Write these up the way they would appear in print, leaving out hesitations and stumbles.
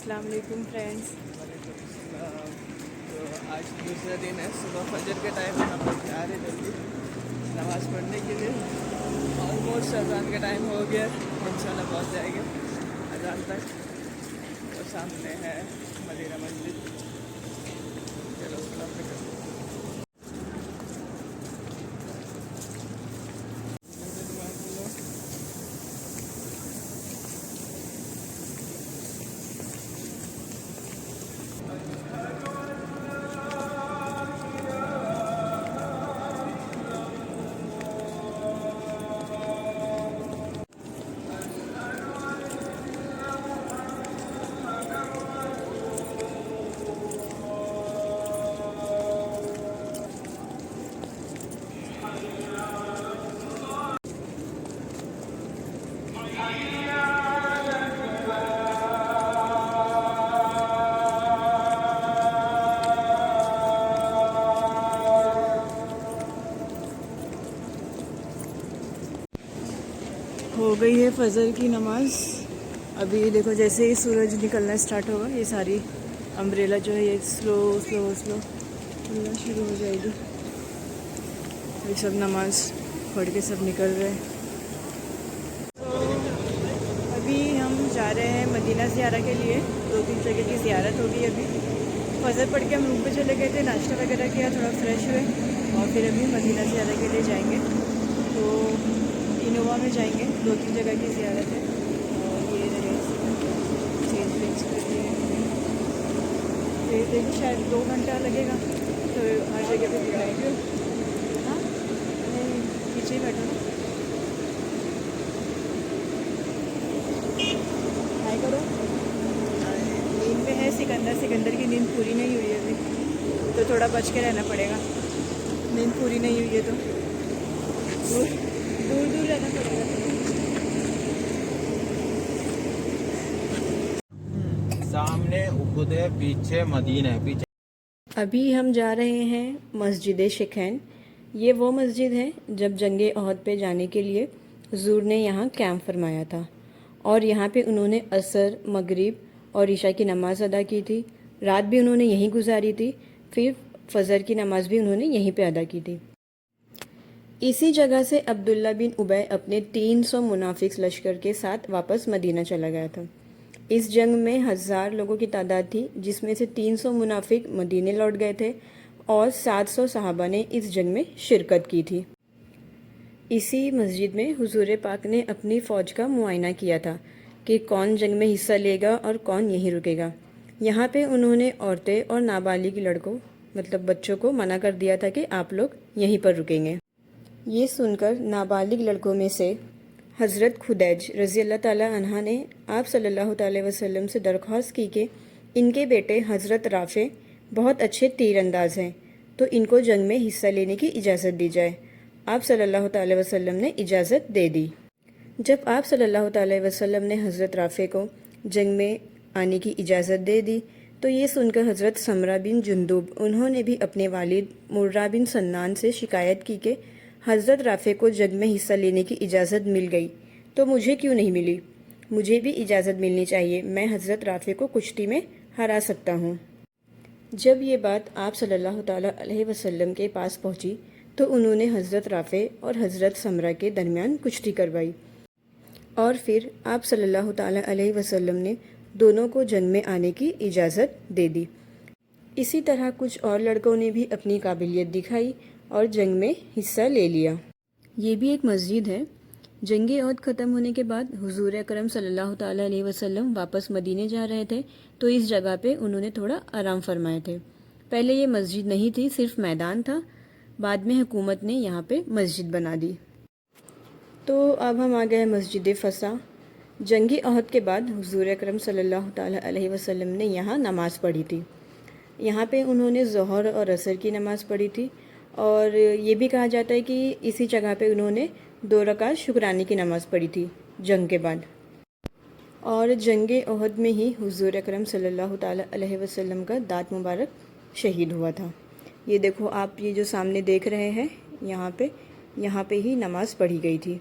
السلام علیکم فرینڈس. وعلیکم السلام. تو آج دوسرا دن ہے. صبح فجر کے ٹائم ہم لوگ جا رہے جلدی نماز پڑھنے کے لیے. آلموسٹ اذان کا ٹائم ہو گیا. انشاءاللہ پہنچ جائیں گے اذان تک. اور سامنے ہے مدینہ مسجد. چلو سلام علیکم. ہو گئی ہے فجر کی نماز. ابھی دیکھو جیسے ہی سورج نکلنا اسٹارٹ ہوگا یہ ساری امبریلا جو ہے یہ سلو کھلنا شروع ہو جائے گی. یہ سب نماز پڑھ کے سب نکل رہے ہیں. تو ابھی ہم جا رہے ہیں مدینہ زیارہ کے لیے. 2-3 جگہ کی زیارت ہوگی. ابھی فجر پڑھ کے ہم روم پہ چلے گئے تھے, ناشتہ وغیرہ کیا, تھوڑا فریش ہوئے اور پھر ابھی مدینہ زیارہ کے لیے جائیں گے. تو انووا میں جائیں گے. 2-3 جگہ کی زیارت ہے. اور یہ رہے چینج وینج کر کے دیکھیں شاید 2 گھنٹہ لگے گا. تو ہر جگہ پہ دکھائیں گے. ہاں نہیں پیچھے ہی بیٹھو نا. ہائی کرو. نیند میں ہے سکندر کی نیند پوری نہیں ہوئی ہے ابھی, تو تھوڑا بچ کے رہنا پڑے گا. نیند پوری نہیں ہوئی ہے تو دور رہنا پڑے گا. سامنے احد ہے, پیچھے مدینہ ہے. پیچھے ابھی ہم جا رہے ہیں مسجد شیخین. یہ وہ مسجد ہے جب جنگ احد پہ جانے کے لیے حضور نے یہاں کیمپ فرمایا تھا, اور یہاں پہ انہوں نے عصر, مغرب اور عشاء کی نماز ادا کی تھی. رات بھی انہوں نے یہیں گزاری تھی. پھر فجر کی نماز بھی انہوں نے یہیں پہ ادا کی تھی. اسی جگہ سے عبداللہ بن ابی اپنے 300 منافق لشکر کے ساتھ واپس مدینہ چلا گیا تھا. اس جنگ میں 1000 لوگوں کی تعداد تھی, جس میں سے 300 منافق مدینے لوٹ گئے تھے اور 700 صحابہ نے اس جنگ میں شرکت کی تھی. اسی مسجد میں حضور پاک نے اپنی فوج کا معائنہ کیا تھا کہ کون جنگ میں حصہ لے گا اور کون یہیں رکے گا. یہاں پہ انہوں نے عورتیں اور نابالغ لڑکوں مطلب بچوں کو منع کر دیا تھا کہ آپ لوگ یہیں پر رکیں گے. یہ سن کر نابالغ لڑکوں میں سے حضرت خدیج رضی اللہ تعالی عنہ نے آپ صلی اللہ تعالی وسلم سے درخواست کی کہ ان کے بیٹے حضرت رافع بہت اچھے تیر انداز ہیں, تو ان کو جنگ میں حصہ لینے کی اجازت دی جائے. آپ صلی اللہ تعالی وسلم نے اجازت دے دی. جب آپ صلی اللہ تعالی وسلم نے حضرت رافع کو جنگ میں آنے کی اجازت دے دی تو یہ سن کر حضرت سمرہ بن جندب انہوں نے بھی اپنے والد مرہ بن سنان سے شکایت کی کہ حضرت رافع کو جنگ میں حصہ لینے کی اجازت مل گئی تو مجھے کیوں نہیں ملی. مجھے بھی اجازت ملنی چاہیے, میں حضرت رافع کو کشتی میں ہرا سکتا ہوں. جب یہ بات آپ صلی اللہ تعالی علیہ وسلم کے پاس پہنچی تو انہوں نے حضرت رافع اور حضرت سمرہ کے درمیان کشتی کروائی, اور پھر آپ صلی اللہ تعالی علیہ وسلم نے دونوں کو جنگ میں آنے کی اجازت دے دی. اسی طرح کچھ اور لڑکوں نے بھی اپنی قابلیت دکھائی اور جنگ میں حصہ لے لیا. یہ بھی ایک مسجد ہے. جنگ احد ختم ہونے کے بعد حضور اکرم صلی اللہ تعالی علیہ وسلم واپس مدینے جا رہے تھے, تو اس جگہ پہ انہوں نے تھوڑا آرام فرمائے تھے. پہلے یہ مسجد نہیں تھی, صرف میدان تھا. بعد میں حکومت نے یہاں پہ مسجد بنا دی. تو اب ہم آ گئے مسجد فسا. جنگ احد کے بعد حضور اکرم صلی اللہ تعالی علیہ وسلم نے یہاں نماز پڑھی تھی. یہاں پہ انہوں نے ظہر اور عصر کی نماز پڑھی تھی, اور یہ بھی کہا جاتا ہے کہ اسی جگہ پہ انہوں نے 2 رکعت شکرانے کی نماز پڑھی تھی جنگ کے بعد. اور جنگ احد میں ہی حضور اکرم صلی اللہ تعالی علیہ وسلم کا دانت مبارک شہید ہوا تھا. یہ دیکھو آپ, یہ جو سامنے دیکھ رہے ہیں یہاں پہ ہی نماز پڑھی گئی تھی.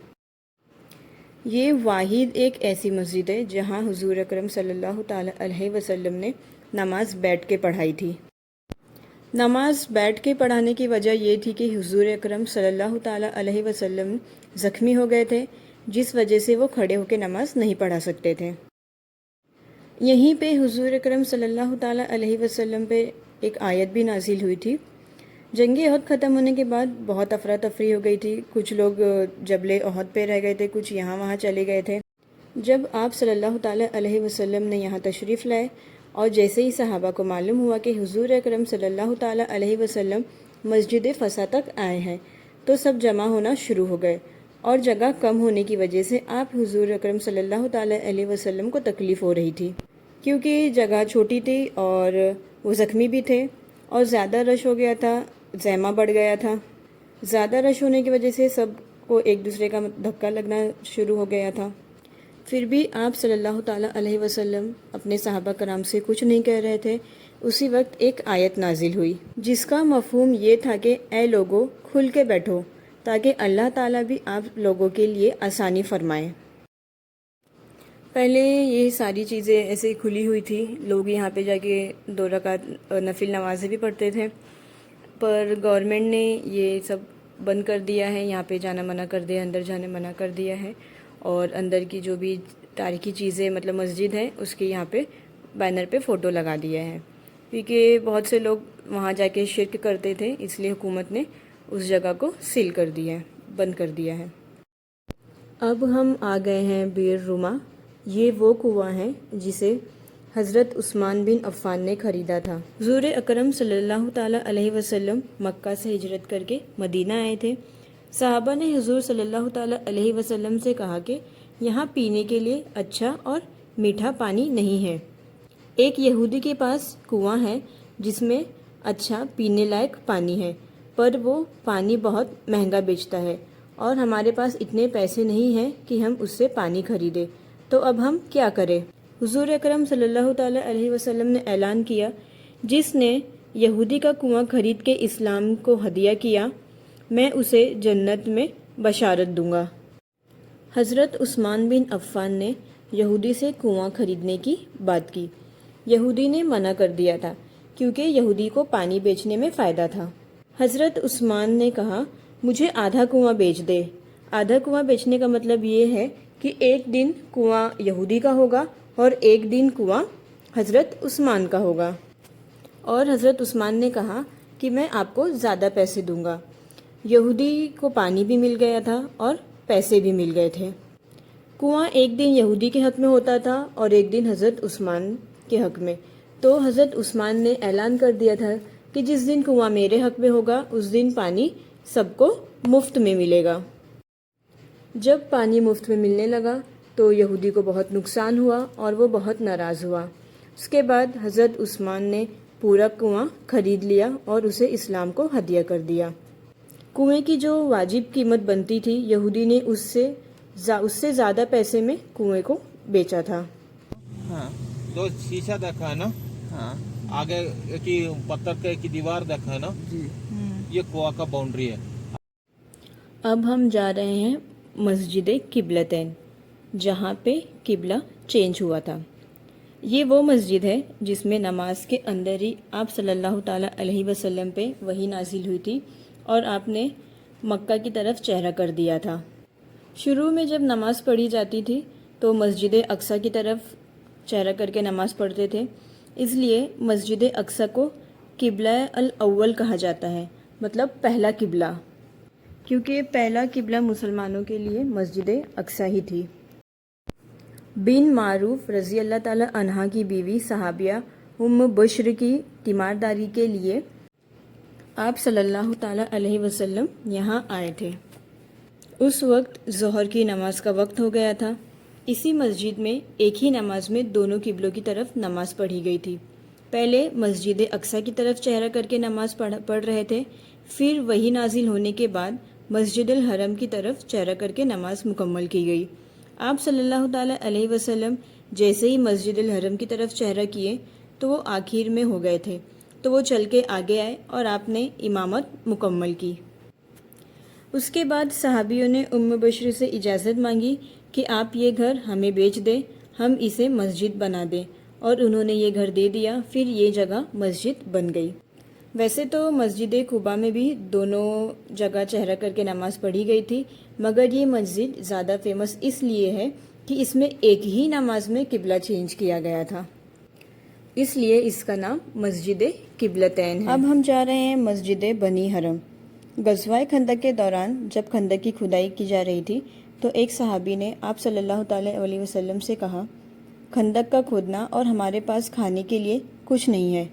یہ واحد ایک ایسی مسجد ہے جہاں حضور اکرم صلی اللہ تعالیٰ علیہ وسلم نے نماز بیٹھ کے پڑھائی تھی۔ نماز بیٹھ کے پڑھانے کی وجہ یہ تھی کہ حضور اکرم صلی اللہ تعالیٰ علیہ وسلم زخمی ہو گئے تھے، جس وجہ سے وہ کھڑے ہو کے نماز نہیں پڑھا سکتے تھے۔ یہیں پہ حضور اکرم صلی اللہ تعالیٰ علیہ وسلم پہ ایک آیت بھی نازل ہوئی تھی۔ جنگ احد ختم ہونے کے بعد بہت افراتفری ہو گئی تھی، کچھ لوگ جبل احد پہ رہ گئے تھے، کچھ یہاں وہاں چلے گئے تھے۔ جب آپ صلی اللہ تعالیٰ علیہ وسلم نے یہاں تشریف لائے اور جیسے ہی صحابہ کو معلوم ہوا کہ حضور اکرم صلی اللہ تعالیٰ علیہ وسلم مسجد فسا تک آئے ہیں، تو سب جمع ہونا شروع ہو گئے، اور جگہ کم ہونے کی وجہ سے آپ حضور اکرم صلی اللہ تعالیٰ علیہ وسلم کو تکلیف ہو رہی تھی، کیونکہ جگہ چھوٹی تھی اور وہ زخمی بھی تھے اور زیادہ رش ہو گیا تھا، زحمہ بڑھ گیا تھا۔ زیادہ رش ہونے کی وجہ سے سب کو ایک دوسرے کا دھکا لگنا شروع ہو گیا تھا۔ پھر بھی آپ صلی اللہ تعالیٰ علیہ وسلم اپنے صحابہ کرام سے کچھ نہیں کہہ رہے تھے۔ اسی وقت ایک آیت نازل ہوئی جس کا مفہوم یہ تھا کہ اے لوگو کھل کے بیٹھو تاکہ اللہ تعالیٰ بھی آپ لوگوں کے لیے آسانی فرمائے۔ پہلے یہ ساری چیزیں ایسے کھلی ہوئی تھی، لوگ یہاں پہ جا کے 2 رکعت نفل نمازیں بھی پڑھتے تھے، پر گورنمنٹ نے یہ سب بند کر دیا ہے، یہاں پہ جانا منع کر دیا، اندر جانے منع کر دیا ہے، اور اندر کی جو بھی تاریخی چیزیں مطلب مسجد ہے اس کے یہاں پہ بینر پہ فوٹو لگا دیا ہے، کیونکہ بہت سے لوگ وہاں جا کے شرک کرتے تھے، اس لیے حکومت نے اس جگہ کو سیل کر دیا ہے، بند کر دیا ہے۔ اب ہم آ گئے ہیں بیر روما۔ یہ وہ کنواں ہے جسے حضرت عثمان بن عفان نے خریدا تھا۔ حضور اکرم صلی اللہ تعالیٰ علیہ وسلم مکہ سے ہجرت کر کے مدینہ آئے تھے۔ صحابہ نے حضور صلی اللہ تعالیٰ علیہ وسلم سے کہا کہ یہاں پینے کے لیے اچھا اور میٹھا پانی نہیں ہے۔ ایک یہودی کے پاس کنواں ہے جس میں اچھا پینے لائق پانی ہے، پر وہ پانی بہت مہنگا بیچتا ہے اور ہمارے پاس اتنے پیسے نہیں ہیں کہ ہم اس سے پانی خریدیں، تو اب ہم کیا کریں؟ حضور اکرم صلی اللہ تعالیٰ علیہ وسلم نے اعلان کیا، جس نے یہودی کا کنواں خرید کے اسلام کو ہدیہ کیا، میں اسے جنت میں بشارت دوں گا۔ حضرت عثمان بن عفان نے یہودی سے کنواں خریدنے کی بات کی۔ یہودی نے منع کر دیا تھا کیونکہ یہودی کو پانی بیچنے میں فائدہ تھا۔ حضرت عثمان نے کہا مجھے آدھا کنواں بیچ دے۔ آدھا کنواں بیچنے کا مطلب یہ ہے کہ ایک دن کنواں یہودی کا ہوگا اور ایک دن کنواں حضرت عثمان کا ہوگا۔ اور حضرت عثمان نے کہا کہ میں آپ کو زیادہ پیسے دوں گا۔ یہودی کو پانی بھی مل گیا تھا اور پیسے بھی مل گئے تھے۔ کنواں ایک دن یہودی کے حق میں ہوتا تھا اور ایک دن حضرت عثمان کے حق میں، تو حضرت عثمان نے اعلان کر دیا تھا کہ جس دن کنواں میرے حق میں ہوگا اس دن پانی سب کو مفت میں ملے گا۔ جب پانی مفت میں ملنے لگا تو یہودی کو بہت نقصان ہوا اور وہ بہت ناراض ہوا۔ اس کے بعد حضرت عثمان نے پورا کنواں خرید لیا اور اسے اسلام کو ہدیہ کر دیا۔ کنویں کی جو واجب قیمت بنتی تھی، یہودی نے اس سے زیادہ پیسے میں کنویں کو بیچا تھا۔ ہاں، جو شیشہ دیکھا ہے نا، ہاں آگے کی پتھر کی دیوار دیکھا ہے نا، جی، یہ کنواں کا باؤنڈری ہے۔ اب ہم جا رہے ہیں مسجد قبلتین، جہاں پہ قبلہ چینج ہوا تھا۔ یہ وہ مسجد ہے جس میں نماز کے اندر ہی آپ صلی اللہ تعالیٰ علیہ وسلم پہ وحی نازل ہوئی تھی اور آپ نے مکہ کی طرف چہرہ کر دیا تھا۔ شروع میں جب نماز پڑھی جاتی تھی تو مسجد اقصی کی طرف چہرہ کر کے نماز پڑھتے تھے، اس لیے مسجد اقصی کو قبلہ الاول کہا جاتا ہے، مطلب پہلا قبلہ، کیونکہ پہلا قبلہ مسلمانوں کے لیے مسجد اقصی ہی تھی۔ بن معروف رضی اللہ تعالی عنہا کی بیوی صحابیہ ام بشر کی تیمارداری کے لیے آپ صلی اللہ تعالی علیہ وسلم یہاں آئے تھے۔ اس وقت ظہر کی نماز کا وقت ہو گیا تھا۔ اسی مسجد میں ایک ہی نماز میں دونوں قبلوں کی طرف نماز پڑھی گئی تھی۔ پہلے مسجد اقصی کی طرف چہرہ کر کے نماز پڑھ رہے تھے، پھر وحی نازل ہونے کے بعد مسجد الحرم کی طرف چہرہ کر کے نماز مکمل کی گئی۔ آپ صلی اللہ تعالی علیہ وسلم جیسے ہی مسجد الحرم کی طرف چہرہ کیے تو وہ آخر میں ہو گئے تھے، تو وہ چل کے آگے آئے اور آپ نے امامت مکمل کی۔ اس کے بعد صحابیوں نے ام بشر سے اجازت مانگی کہ آپ یہ گھر ہمیں بیچ دیں، ہم اسے مسجد بنا دیں، اور انہوں نے یہ گھر دے دیا، پھر یہ جگہ مسجد بن گئی۔ ویسے تو مسجد قباء میں بھی دونوں جگہ چہرہ کر کے نماز پڑھی گئی تھی، مگر یہ مسجد زیادہ فیمس اس لیے ہے کہ اس میں ایک ہی نماز میں قبلہ چینج کیا گیا تھا، اس لیے اس کا نام مسجد قبلتین ہے۔ اب ہم جا رہے ہیں مسجد بنی حرم۔ غزوہ خندق کے دوران جب خندق کی کھدائی کی جا رہی تھی تو ایک صحابی نے آپ صلی اللہ تعالیٰ علیہ وسلم سے کہا، خندق کا کھودنا اور ہمارے پاس کھانے کے لیے کچھ نہیں ہے،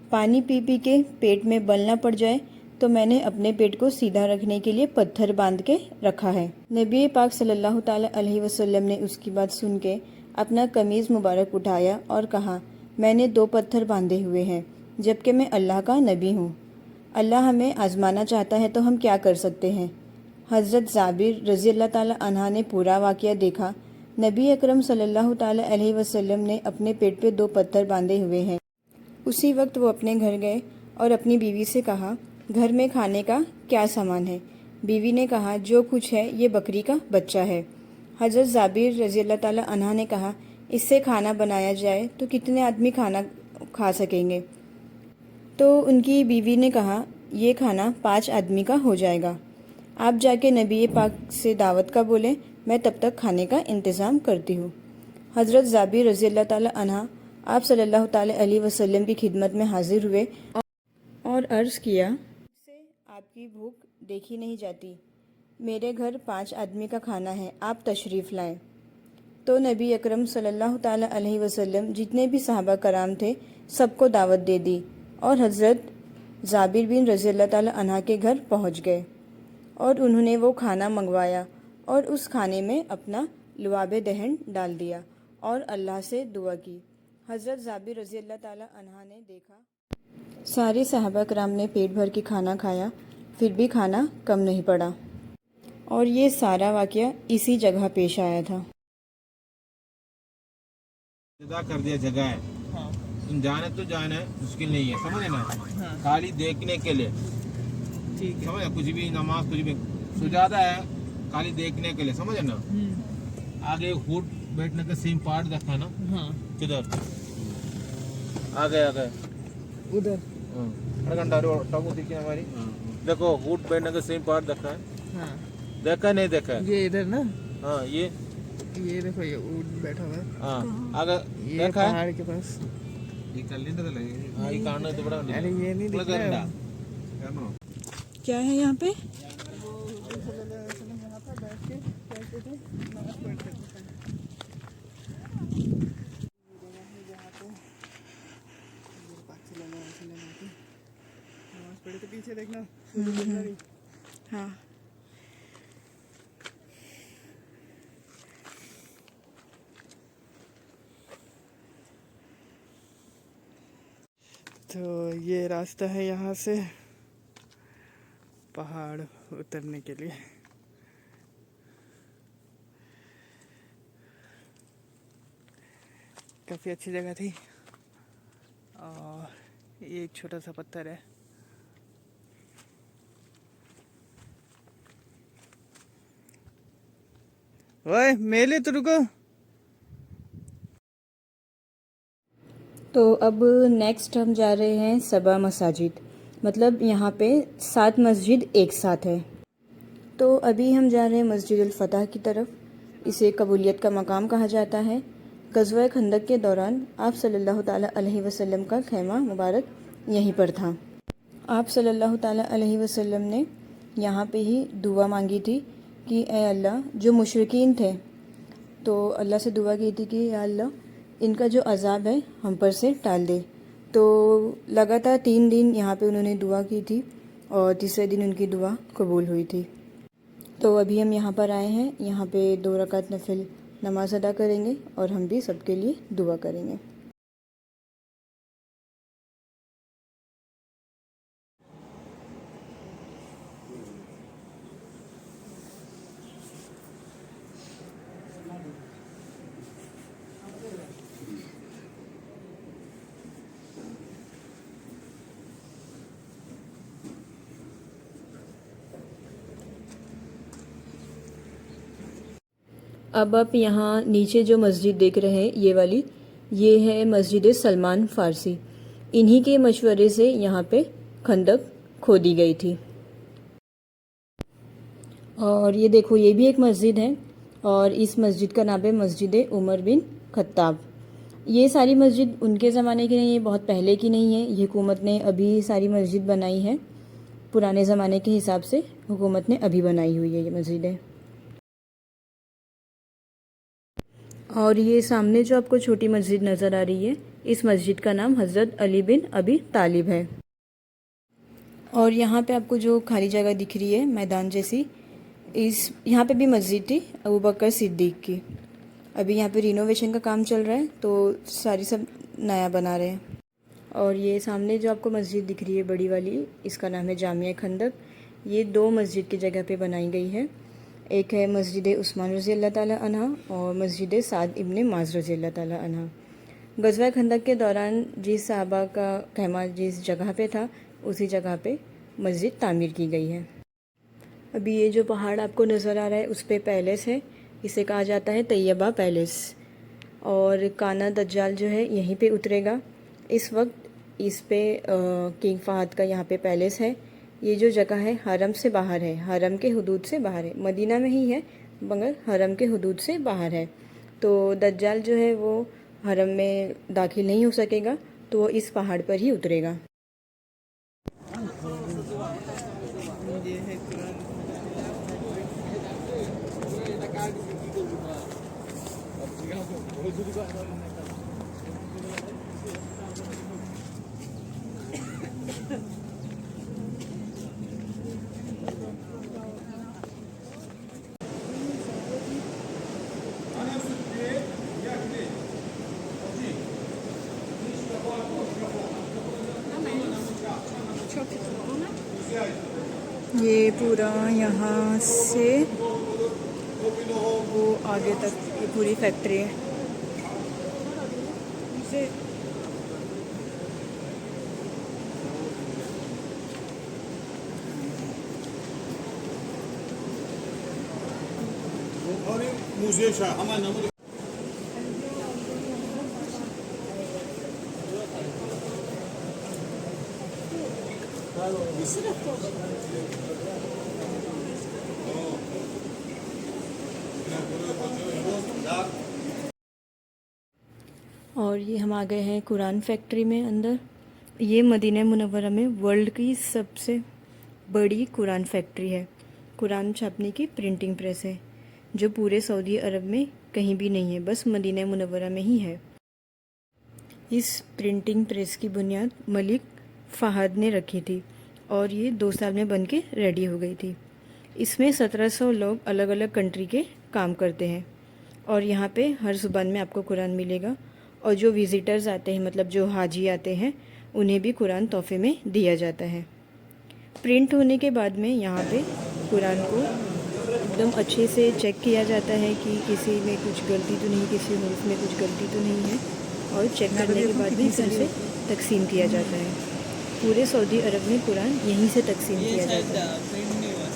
پانی پی پی کے پیٹ میں بل نہ پڑ جائے، تو میں نے اپنے پیٹ کو سیدھا رکھنے کے لیے پتھر باندھ کے رکھا ہے۔ نبی پاک صلی اللہ تعالیٰ علیہ وسلم نے اس کی بات سن کے اپنا قمیض مبارک اٹھایا اور کہا، میں نے 2 پتھر باندھے ہوئے ہیں، جبکہ میں اللہ کا نبی ہوں۔ اللہ ہمیں آزمانا چاہتا ہے تو ہم کیا کر سکتے ہیں؟ حضرت جابر رضی اللہ تعالیٰ عنہ نے پورا واقعہ دیکھا۔ نبی اکرم صلی اللہ تعالیٰ علیہ وسلم نے اپنے پیٹ پہ 2 پتھر باندھے ہوئے ہیں۔ اسی وقت وہ اپنے گھر گئے اور اپنی بیوی سے کہا، گھر میں کھانے کا کیا سامان ہے؟ بیوی نے کہا، جو کچھ ہے یہ بکری کا بچہ ہے۔ حضرت جابر رضی اللہ تعالیٰ عنہ نے کہا، اس سے کھانا بنایا جائے تو کتنے آدمی کھانا کھا سکیں گے؟ تو ان کی بیوی نے کہا، یہ کھانا 5 آدمی کا ہو جائے گا، آپ جا کے نبی پاک سے دعوت کا بولیں، میں تب تک کھانے کا انتظام کرتی ہوں۔ حضرت جابر رضی اللہ تعالیٰ عنہ آپ صلی اللہ تعالیٰ علیہ وسلم کی خدمت میں حاضر ہوئے اور عرض کیا، مجھ سے آپ کی بھوک دیکھی نہیں جاتی، میرے گھر 5 آدمی کا کھانا ہے، آپ تشریف لائیں۔ تو نبی اکرم صلی اللہ تعالیٰ علیہ وسلم جتنے بھی صحابہ کرام تھے سب کو دعوت دے دی اور حضرت جابر بن رضی اللہ تعالیٰ عنہ کے گھر پہنچ گئے، اور انہوں نے وہ کھانا منگوایا اور اس کھانے میں اپنا لعاب دہن ڈال دیا اور اللہ سے دعا کی۔ حضرت جابر رضی اللہ تعالیٰ عنہ نے دیکھا سارے صحابہ کرام نے پیٹ بھر کے کھانا کھایا، پھر بھی کھانا کم نہیں پڑا، اور یہ سارا واقعہ اسی جگہ پیش آیا تھا۔ جدا کر دیا جگہ ہے، تم جانے تو جانا ہے، مشکل نہیں ہے، سمجھے نا؟ خالی دیکھنے کے لیے، ٹھیک ہے، سمجھے؟ کچھ بھی نماز کچھ بھی سجادہ ہے، خالی دیکھنے کے لیے، سمجھے نا؟ آگے ہوٹ بیٹھنے کا سیم پارٹ دیکھا نا؟ ہاں کدھر آگے آگے ادھر، گھنٹہ ٹاگو دیکھی ہماری، دیکھو ہوٹ بیٹھنے کا سیم پارٹ دیکھا ہے، ہاں دیکھا نہیں دیکھا ہے؟ یہ ادھر نا، ہاں یہ دیکھو یہ اونٹ بیٹھا ہوا ہے، ہاں آگے یہ دیکھا ہے؟ پہاڑ کے پاس، ہاں یہ کاننا تو بڑا ارے یہ نہیں دکھ رہا ہے۔ کیا ہے یہاں پہ؟ وہ حضور صلی اللہ علیہ وسلم یہاں پر بیٹھ کے کرتے تھے، نماز پڑھتے تھے۔ جہاں پہ حضور پاک صلی اللہ علیہ وسلم آتے نماز پڑھے تھے، پیچھے دیکھنا ہاں، تو یہ راستہ ہے یہاں سے پہاڑ اترنے کے لیے۔ کافی اچھی جگہ تھی، اور یہ ایک چھوٹا سا پتھر ہے، اوئے میلے تو رکو۔ تو اب نیکسٹ ہم جا رہے ہیں 7 مساجد، مطلب یہاں پہ 7 مسجد ایک ساتھ ہے۔ تو ابھی ہم جا رہے ہیں مسجد الفتح کی طرف، اسے قبولیت کا مقام کہا جاتا ہے۔ غزوہ خندق کے دوران آپ صلی اللہ تعالیٰ علیہ وسلم کا خیمہ مبارک یہیں پر تھا۔ آپ صلی اللہ تعالیٰ علیہ وسلم نے یہاں پہ ہی دعا مانگی تھی کہ اے اللہ، جو مشرکین تھے تو اللہ سے دعا کی تھی کہ یا اللہ ان کا جو عذاب ہے ہم پر سے ٹال دے۔ تو لگاتار 3 دن یہاں پہ انہوں نے دعا کی تھی، اور تیسرے دن ان کی دعا قبول ہوئی تھی۔ تو ابھی ہم یہاں پر آئے ہیں، یہاں پہ 2 رکعت نفل نماز ادا کریں گے اور ہم بھی سب کے لیے دعا کریں گے۔ اب آپ یہاں نیچے جو مسجد دیکھ رہے ہیں یہ والی، یہ ہے مسجد سلمان فارسی. انہی کے مشورے سے یہاں پہ خندق کھودی گئی تھی. اور یہ دیکھو یہ بھی ایک مسجد ہے، اور اس مسجد کا نام ہے مسجد عمر بن خطاب. یہ ساری مسجد ان کے زمانے کی نہیں ہے، بہت پہلے کی نہیں ہے. یہ حکومت نے ابھی ساری مسجد بنائی ہے، پرانے زمانے کے حساب سے حکومت نے ابھی بنائی ہوئی ہے یہ مسجدیں. اور یہ سامنے جو آپ کو چھوٹی مسجد نظر آ رہی ہے، اس مسجد کا نام حضرت علی بن ابی طالب ہے. اور یہاں پہ آپ کو جو خالی جگہ دکھ رہی ہے میدان جیسی، یہاں پہ بھی مسجد تھی ابو بکر صدیق کی. ابھی یہاں پہ رینوویشن کا کام چل رہا ہے تو ساری سب نیا بنا رہے ہیں. اور یہ سامنے جو آپ کو مسجد دکھ رہی ہے بڑی والی، اس کا نام ہے جامعہ خندق. یہ 2 مسجد کی جگہ پہ بنائی گئی ہے. ایک ہے مسجد عثمان رضی اللہ تعالیٰ عنہ اور مسجد سعد ابن معاذ رضی اللہ تعالیٰ عنہ. غزوہ خندق کے دوران جس صحابہ کا خیمہ جس جگہ پہ تھا، اسی جگہ پہ مسجد تعمیر کی گئی ہے. ابھی یہ جو پہاڑ آپ کو نظر آ رہا ہے اس پہ پیلس ہے، اسے کہا جاتا ہے طیبہ پیلس. اور کانا دجال جو ہے یہیں پہ اترے گا. اس وقت اس پہ کنگ فہد کا یہاں پہ پیلس ہے. یہ جو جگہ ہے حرم سے باہر ہے، حرم کے حدود سے باہر ہے. مدینہ میں ہی ہے مگر حرم کے حدود سے باہر ہے. تو دجال جو ہے وہ حرم میں داخل نہیں ہو سکے گا، تو وہ اس پہاڑ پر ہی اترے گا. یہ ہے قرآن. یہ پورا یہاں سے وہ آگے تک یہ پوری فیکٹری ہے. اور یہ ہم آ گئے ہیں قرآن فیکٹری میں اندر. یہ مدینہ منورہ میں ورلڈ کی سب سے بڑی قرآن فیکٹری ہے. قرآن چھاپنے کی پرنٹنگ پریس ہے جو پورے سعودی عرب میں کہیں بھی نہیں ہے، بس مدینہ منورہ میں ہی ہے. اس پرنٹنگ پریس کی بنیاد ملک فہد نے رکھی تھی اور یہ 2 سال میں بن کے ریڈی ہو گئی تھی. اس میں 1700 لوگ الگ الگ کنٹری کے کام کرتے ہیں. اور یہاں پہ ہر زبان میں آپ کو قرآن ملے گا. اور جو وزیٹرز آتے ہیں، مطلب جو حاجی آتے ہیں، انہیں بھی قرآن تحفے میں دیا جاتا ہے. پرنٹ ہونے کے بعد میں یہاں پہ قرآن کو ایک دم اچھے سے چیک کیا جاتا ہے کہ کسی میں کچھ غلطی تو نہیں، کسی حرف میں کچھ غلطی تو نہیں ہے. اور چیک کرنے کے بعد بھی پھر سے تقسیم کیا جاتا ہے. پورے سعودی عرب میں قرآن یہیں سے تقسیم کیا جاتا ہے. پرنٹ نہیں ہوا،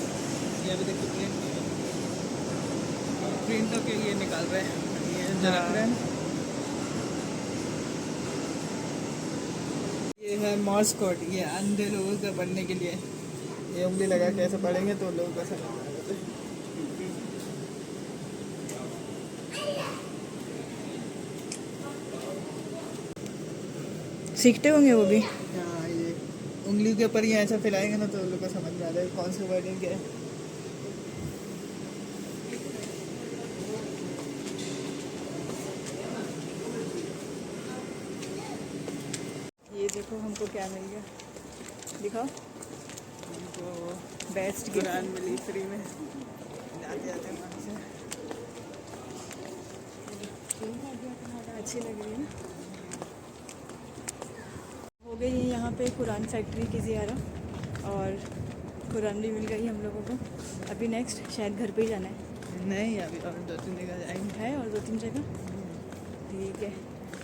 یہ ابھی تک پرنٹ نہیں ہوا. پرنٹوں کے لیے نکال رہے ہیں، یہ جو رکھ رہے ہیں. یہ ہے مارس کوڈ، یہ اندھے لوگوں کا پڑھنے کے لیے. یہ انگلی لگا کے ایسے پڑھیں گے تو لوگوں کو سمجھ آ جاتا ہے. سیکھتے ہوں گے وہ بھی. ہاں، یہ انگلی کے اوپر یہ ایسا پھیلائیں گے نا تو لوگوں کو سمجھ میں آ جائے گا کون سے ورڈنگ کیا ہے. یہ دیکھو ہم کو کیا مل گیا، دکھاؤ. ہم کو بیسٹ قرآن ملی فری میں، جاتے جاتے وہاں سے. اچھی لگ رہی ہے نا. ہو گئی ہے یہاں پہ قرآن فیکٹری کی زیارت اور قرآن بھی مل گئی ہم لوگوں کو. ابھی نیکسٹ شاید گھر پہ ہی جانا ہے. نہیں، ابھی اور 2-3 جگہ جائیں گے. ہے اور 2-3 جگہ. ٹھیک ہے،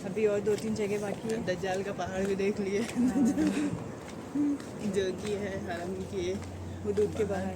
ابھی اور 2-3 جگہ باقی ہے. دجال کا پہاڑ بھی دیکھ لیے جو کہ ہے حرم کی حدود کے باہر.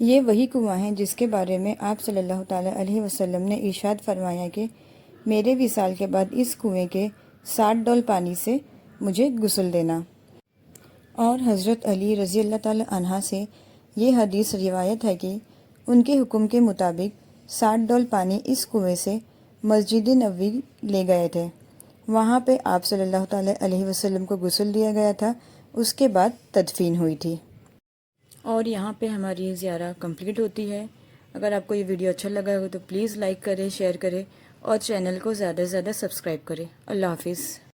یہ وہی کنواں ہے جس کے بارے میں آپ صلی اللہ تعالیٰ علیہ وسلم نے ارشاد فرمایا کہ میرے وصال کے بعد اس کنویں کے 60 ڈول پانی سے مجھے غسل دینا۔ اور حضرت علی رضی اللہ تعالیٰ عنہ سے یہ حدیث روایت ہے کہ ان کے حکم کے مطابق 60 ڈول پانی اس کنویں سے مسجد نبوی لے گئے تھے۔ وہاں پہ آپ صلی اللہ تعالیٰ علیہ وسلم کو غسل دیا گیا تھا، اس کے بعد تدفین ہوئی تھی۔ اور یہاں پہ ہماری زیارہ کمپلیٹ ہوتی ہے۔ اگر آپ کو یہ ویڈیو اچھا لگا ہو تو پلیز لائک کریں، شیئر کریں اور چینل کو زیادہ سے زیادہ سبسکرائب کریں۔ اللہ حافظ۔